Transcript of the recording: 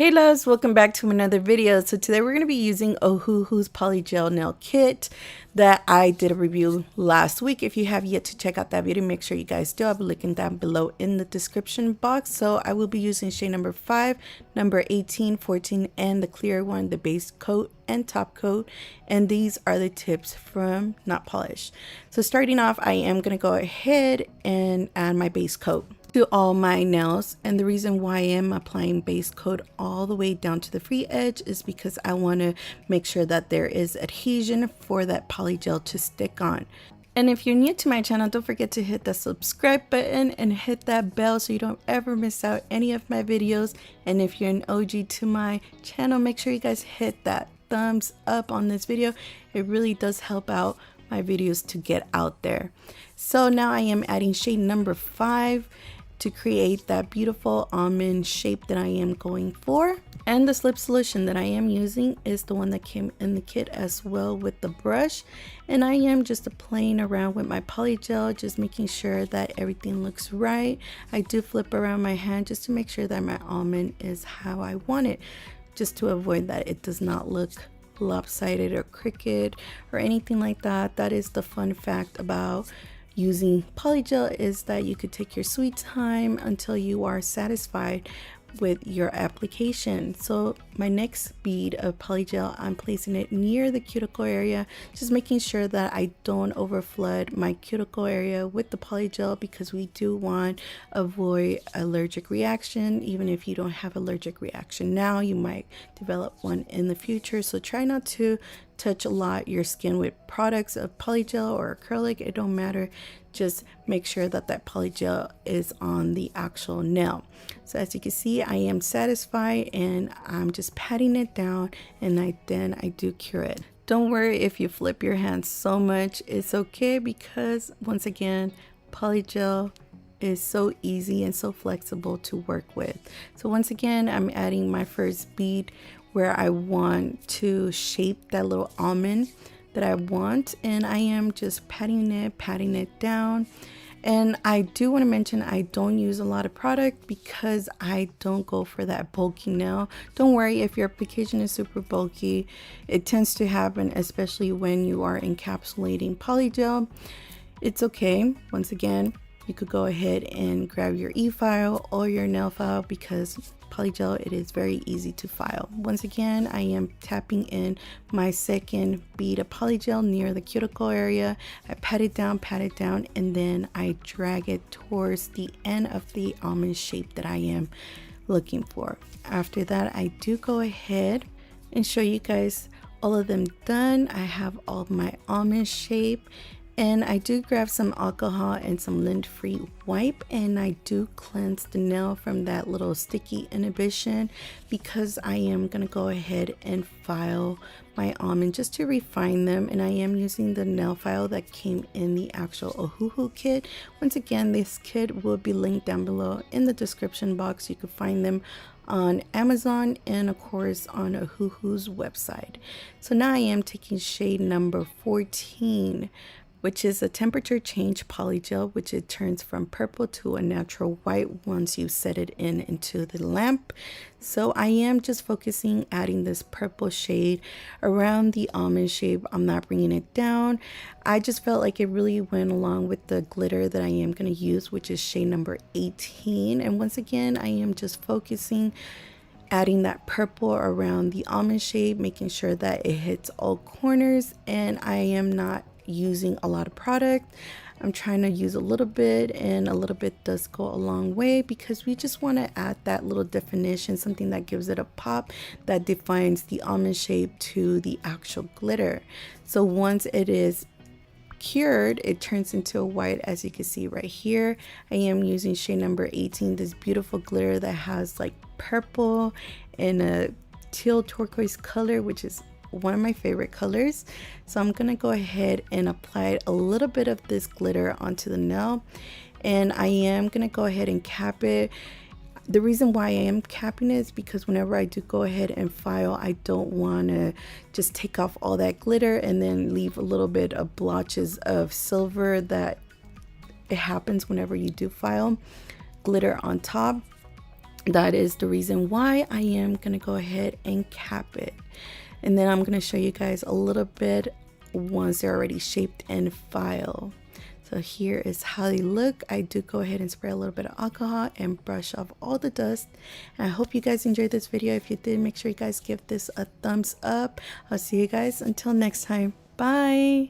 Hey loves, welcome back to another video. So today we're going to be using Ohuhu's Polygel Nail Kit that I did a review last week. If you have yet to check out that video, make sure you guys do. I'll be linking down below in the description box. So I will be using shade number 5, number 18, 14, and the clear one, the base coat and top coat. And these are the tips from Not Polished. So starting off, I am going to go ahead and add my base coat to all my nails, and the reason why I am applying base coat all the way down to the free edge is because I want to make sure that there is adhesion for that polygel to stick on. And if you're new to my channel, don't forget to hit the subscribe button and hit that bell so you don't ever miss out any of my videos. And if you're an OG to my channel, make sure you guys hit that thumbs up on this video. It really does help out my videos to get out there. So now I am adding shade number 5 to create that beautiful almond shape that I am going for. And the slip solution that I am using is the one that came in the kit as well with the brush. And I am just playing around with my polygel, just making sure that everything looks right. I do flip around my hand just to make sure that my almond is how I want it, just to avoid that it does not look lopsided or crooked or anything like that. That is the fun fact about using polygel, is that you could take your sweet time until you are satisfied with your application. So my next bead of polygel, I'm placing it near the cuticle area, just making sure that I don't overflood my cuticle area with the polygel, because we do want to avoid allergic reaction. Even if you don't have allergic reaction now, you might develop one in the future. So try not to touch a lot your skin with products of polygel or acrylic. It don't matter, just make sure that that polygel is on the actual nail. So as you can see, I am satisfied and I'm just patting it down, and then I do cure it. Don't worry if you flip your hands so much, it's okay, because once again, polygel is so easy and so flexible to work with. So once again, I'm adding my first bead where I want to shape that little almond that I want, and I am just patting it down. And I do want to mention, I don't use a lot of product because I don't go for that bulky nail. Don't worry if your application is super bulky. It tends to happen, especially when you are encapsulating polygel. It's okay. Once again, you could go ahead and grab your e-file or your nail file, because polygel, it is very easy to file. Once again, I am tapping in my second bead of polygel near the cuticle area. I pat it down, and then I drag it towards the end of the almond shape that I am looking for. After that, I do go ahead and show you guys all of them done. I have all of my almond shape, and I do grab some alcohol and some lint-free wipe, and I do cleanse the nail from that little sticky inhibition, because I am going to go ahead and file my almond just to refine them. And I am using the nail file that came in the actual Ohuhu kit. Once again, this kit will be linked down below in the description box. You can find them on Amazon and of course on Ohuhu's website. So now I am taking shade number 14, which is a temperature change polygel, which it turns from purple to a natural white once you set it into the lamp. So I am just focusing adding this purple shade around the almond shape. I'm not bringing it down. I just felt like it really went along with the glitter that I am going to use, which is shade number 18. And once again, I am just focusing adding that purple around the almond shape, making sure that it hits all corners. And I am not using a lot of product. I'm trying to use a little bit, and a little bit does go a long way, because we just want to add that little definition, something that gives it a pop, that defines the almond shape to the actual glitter. So once it is cured, it turns into a white, as you can see right here. I am using shade number 18, this beautiful glitter that has like purple and a teal turquoise color, which is one of my favorite colors. So I'm gonna go ahead and apply a little bit of this glitter onto the nail, and I am gonna go ahead and cap it. The reason why I am capping it is because whenever I do go ahead and file, I don't want to just take off all that glitter and then leave a little bit of blotches of silver that it happens whenever you do file glitter on top. that is the reason why I am gonna go ahead and cap it. And then I'm gonna show you guys a little bit once they're already shaped and filed. So here is how they look. I do go ahead and spray a little bit of alcohol and brush off all the dust. And I hope you guys enjoyed this video. If you did, make sure you guys give this a thumbs up. I'll see you guys until next time. Bye.